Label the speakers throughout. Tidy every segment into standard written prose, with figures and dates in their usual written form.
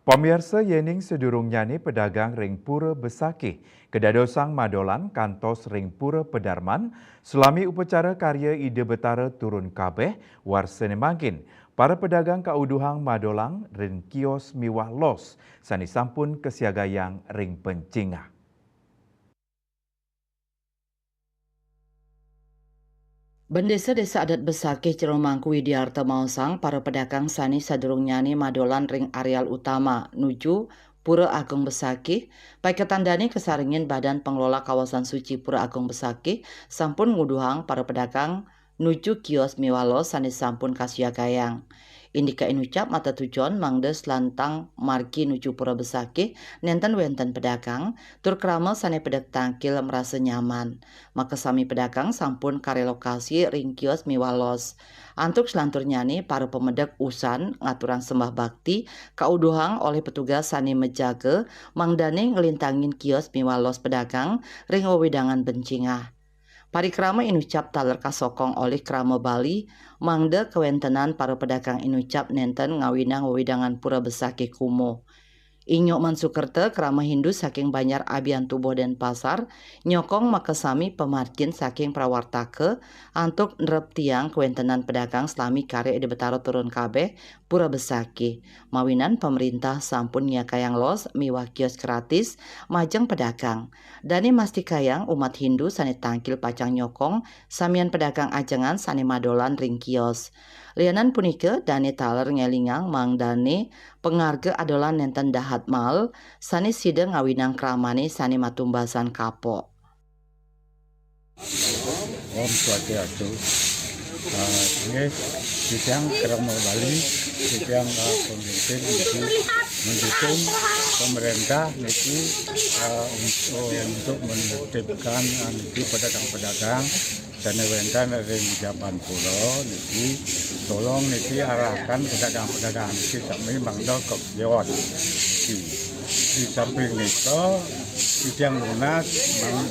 Speaker 1: Pamirsa yening sedurung nyani pedagang ring pura besakih, kedadosang madolan kantos ring pura pedarman, selami upacara karya ide betara turun kabeh, warsene mangkin. Para pedagang kauduhang madolang ring kios miwah los, sani sampun kesiagayang ring pencingah.
Speaker 2: Bendesa-desa adat Besakih Ciremangku Widiarta Mausang para pedagang sani sadurung nyani madolan ring areal utama nuju Pura Agung Besakih, baik ketandani kesaringin Badan Pengelola Kawasan Suci Pura Agung Besakih sampun nguduhang para pedagang nuju kios miwalo sani sampun kasiagayang. Indika inucap mata tujuan mangdes lantang margi nuju Pura Besakih nenten wenten pedagang tur krama sani pedek tangkil merasa nyaman. Maka sami pedagang sampun karelokasi ring kios miwalos. Antuk selantur nyani para pemedek usan ngaturan sembah bakti kauduhang oleh petugas sani menjaga mangdane ngelintangin kios miwalos pedagang ring wewidangan bencingah. Parikrama inucap taler kasokong oleh krama Bali, mangde kewentenan para pedagang inucap nenten ngawinang wewidangan pura besake kumo. Inyok Mansukerta krama Hindu saking Banyar Abian Tubuh dan Pasar nyokong makasami pemarkin saking prawartake antuk nerep tiang kewentenan pedagang selami karya di betaro turun kabeh pura besaki mawinan pemerintah sampun nyakayang los miwah kios gratis majeng pedagang dani mastikayang umat Hindu sani tangkil pacang nyokong samian pedagang ajengan sani madolan ring kios lianan punike dani taler ngelingang mang dani pengarga adolan nenten dahat mal sani sideng ngawinang kramani sani matumbasan kapok.
Speaker 3: Om Swastiastu. Ini sidang Krama Bali, sidang pemimpin itu mendukung pemerintah niki untuk menertibkan niki pedagang-pedagang dan ewentan ring Jaban Pulo niki tolong niki arahkan pedagang-pedagang niki sami mangdo ke kios. Di samping itu sidang lunas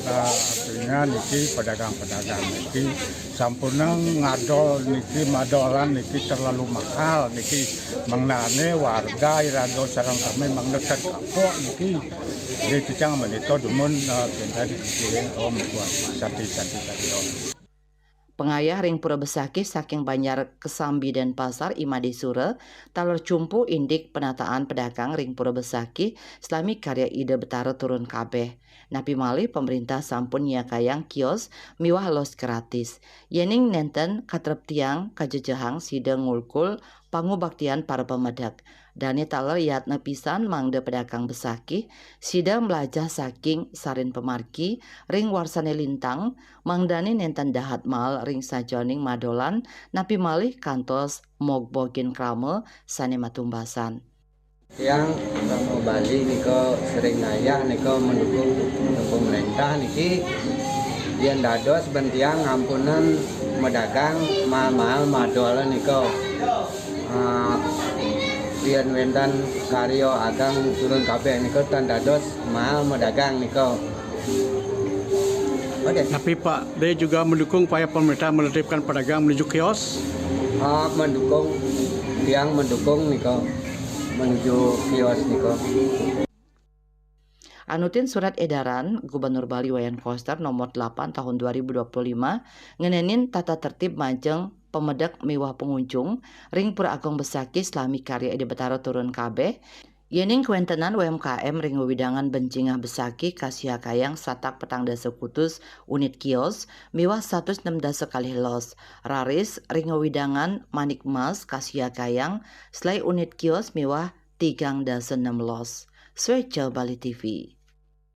Speaker 3: artinya niki pedagang-pedagang niki sampuna ngadol niki madolan niki terlalu mahal niki mengnane warga irado sareng kami mangdekat kapok niki jadi cicang menito dumun kita dikirim om buat sati
Speaker 2: Pengayah ring pura besakih saking Banjar Kesambi dan Pasar Imadi Sura taler cumpu indik penataan pedagang ring pura besakih selami karya ide betara turun kabeh. Napi malih pemerintah sampun nyakayang kios miwah los gratis. Yening nenten katrep tiang kajejahang sideng ngulkul pangubaktian para pemedak. Dani taler yatna pisan mangde pedagang besakih sida melajah saking sarin pemarki ring warsane lintang mangdani nenten dahat mal ring sajoning madolan napi malih kantos mogbokin krama sane matumbasan.
Speaker 4: Yang Krama Bali niko sering ngayah niko mendukung pemerintah niki yang dados bentiang ngampunan medagang mahal madolan niko pian wendan karyo agang turun kabeh niko tan dados mahal medagang niko.
Speaker 5: Tapi Pak, dia juga mendukung upaya pemerintah menertibkan pedagang menuju kios.
Speaker 4: Mendukung niko menuju kios niko.
Speaker 2: Anutin surat edaran Gubernur Bali Wayan Koster nomor 8 tahun 2025 ngenenin tata tertib majeng pemedak mewah pengunjung ring Pura Agung Besakih selami karya ide betara turun kabeh yening kewentenan UMKM ring wewidangan bencingah Besakih kasia kayang satak petang dasa kutus unit kios miwah 106 dasa kali los raris ring wewidangan manik mas kasia kayang selai unit kios miwah 3 dasa 6 los. Swecel Bali TV.